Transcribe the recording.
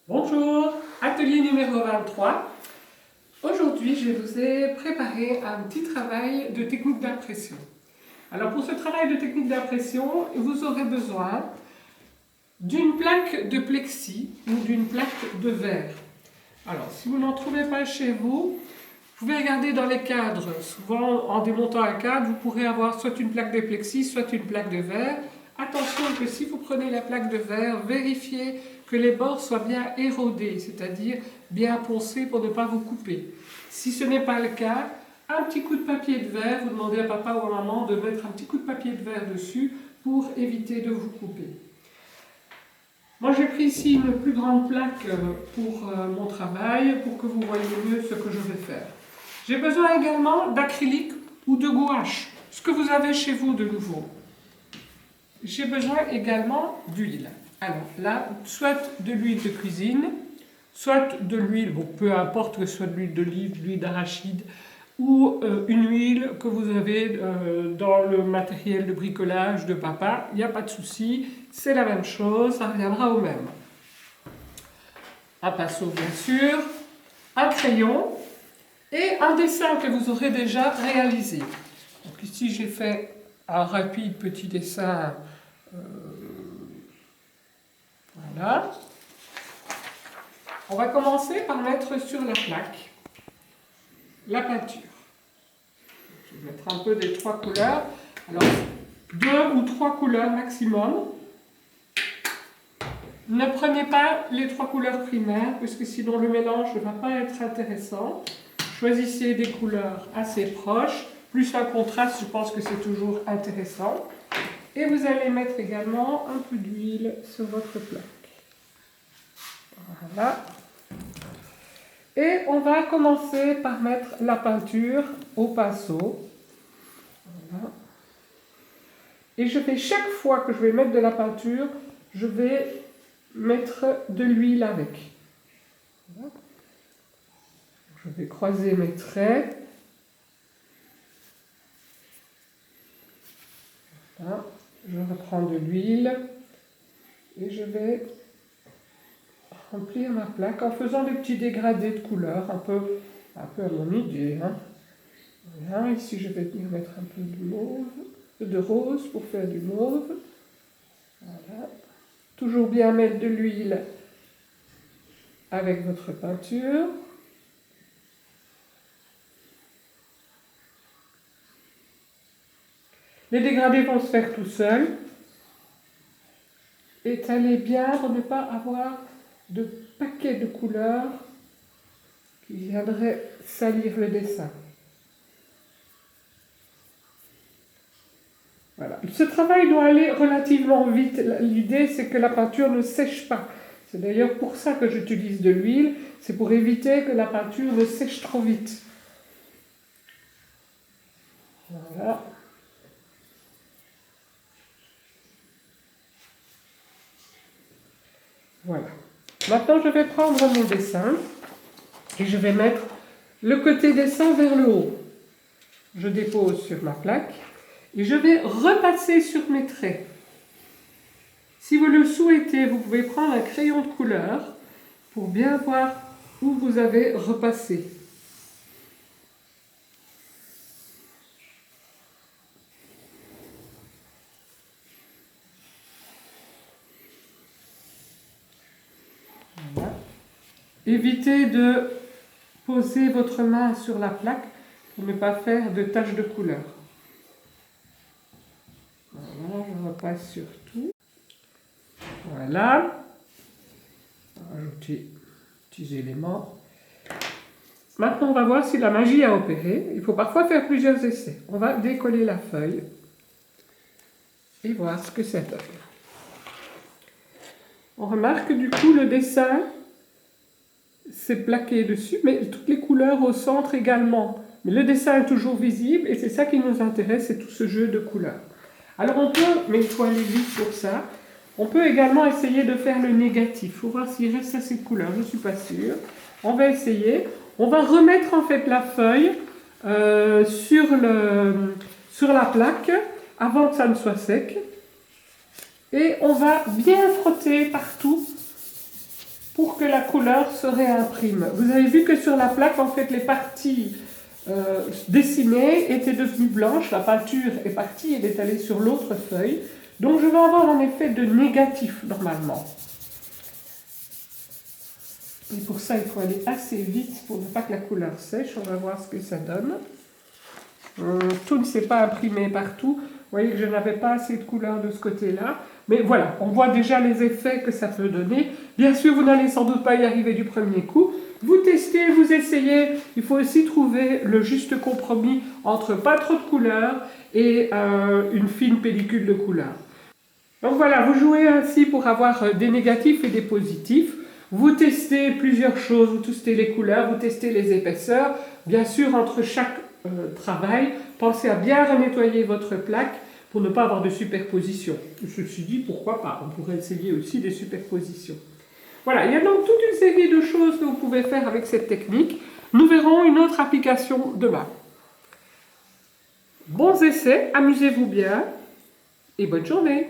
Bonjour, atelier numéro 23. Aujourd'hui, je vous ai préparé un petit travail de technique d'impression. Alors pour ce travail de technique d'impression, vous aurez besoin d'une plaque de plexi ou d'une plaque de verre. Alors si vous n'en trouvez pas chez vous, vous pouvez regarder dans les cadres. Souvent, en démontant un cadre, vous pourrez avoir soit une plaque de plexi, soit une plaque de verre. Attention que si vous prenez la plaque de verre, vérifiez que les bords soient bien érodés, c'est-à-dire bien poncés pour ne pas vous couper. Si ce n'est pas le cas, un petit coup de papier de verre, vous demandez à papa ou à maman de mettre un petit coup de papier de verre dessus pour éviter de vous couper. Moi j'ai pris ici une plus grande plaque pour mon travail, pour que vous voyez mieux ce que je vais faire. J'ai besoin également d'acrylique ou de gouache, ce que vous avez chez vous de nouveau. J'ai besoin également d'huile. Alors là, soit de l'huile de cuisine, soit de l'huile, bon, peu importe que ce soit de l'huile d'olive, de l'huile d'arachide, ou une huile que vous avez dans le matériel de bricolage de papa, il n'y a pas de souci, c'est la même chose, ça reviendra au même. Un pinceau bien sûr, un crayon et un dessin que vous aurez déjà réalisé. Donc ici j'ai fait un rapide petit dessin, voilà. On va commencer par mettre sur la plaque la peinture. Je vais mettre un peu des trois couleurs. Alors, 2 ou 3 couleurs maximum. Ne prenez pas les 3 couleurs primaires, puisque sinon le mélange ne va pas être intéressant. Choisissez des couleurs assez proches. Plus un contraste, je pense que c'est toujours intéressant. Et vous allez mettre également un peu d'huile sur votre plaque. Voilà. Et on va commencer par mettre la peinture au pinceau. Voilà. Et je vais, chaque fois que je vais mettre de la peinture, je vais mettre de l'huile avec. Voilà. Je vais croiser mes traits. Voilà. Je reprends de l'huile et je vais remplir ma plaque en faisant des petits dégradés de couleurs, un peu à mon idée. Hein. Voilà, ici je vais venir mettre un peu de mauve, de rose pour faire du mauve. Voilà. Toujours bien mettre de l'huile avec votre peinture. Les dégradés vont se faire tout seuls. Étalez bien pour ne pas avoir de paquets de couleurs qui viendraient salir le dessin. Voilà. Ce travail doit aller relativement vite. L'idée, c'est que la peinture ne sèche pas. C'est d'ailleurs pour ça que j'utilise de l'huile. C'est pour éviter que la peinture ne sèche trop vite. Voilà. Voilà. Maintenant, je vais prendre mon dessin et je vais mettre le côté dessin vers le haut. Je dépose sur ma plaque et je vais repasser sur mes traits. Si vous le souhaitez, vous pouvez prendre un crayon de couleur pour bien voir où vous avez repassé. Voilà. Évitez de poser votre main sur la plaque pour ne pas faire de taches de couleur. Voilà, je repasse sur tout. Voilà. Rajouter petits éléments. Maintenant, on va voir si la magie a opéré. Il faut parfois faire plusieurs essais. On va décoller la feuille et voir ce que ça donne. On remarque du coup le dessin s'est plaqué dessus, mais toutes les couleurs au centre également. Mais le dessin est toujours visible et c'est ça qui nous intéresse, c'est tout ce jeu de couleurs. Alors on peut, mais il faut aller vite pour ça, on peut également essayer de faire le négatif. Il faut voir s'il reste assez de couleurs, je ne suis pas sûre. On va essayer. On va remettre en fait la feuille sur la plaque avant que ça ne soit sec. Et on va bien frotter partout pour que la couleur se réimprime. Vous avez vu que sur la plaque, en fait, les parties dessinées étaient devenues blanches, la peinture est partie, elle est allée sur l'autre feuille. Donc je vais avoir un effet de négatif normalement. Et pour ça, il faut aller assez vite pour ne pas que la couleur sèche. On va voir ce que ça donne. Tout ne s'est pas imprimé partout. Vous voyez que je n'avais pas assez de couleur de ce côté-là. Mais voilà, on voit déjà les effets que ça peut donner. Bien sûr, vous n'allez sans doute pas y arriver du premier coup. Vous testez, vous essayez. Il faut aussi trouver le juste compromis entre pas trop de couleur et une fine pellicule de couleur. Donc voilà, vous jouez ainsi pour avoir des négatifs et des positifs. Vous testez plusieurs choses, vous testez les couleurs, vous testez les épaisseurs. Bien sûr, entre chaque travail, pensez à bien renettoyer votre plaque pour ne pas avoir de superposition. Ceci dit, pourquoi pas, on pourrait essayer aussi des superpositions. Voilà, il y a donc toute une série de choses que vous pouvez faire avec cette technique. Nous verrons une autre application demain. Bons essais, amusez-vous bien et bonne journée!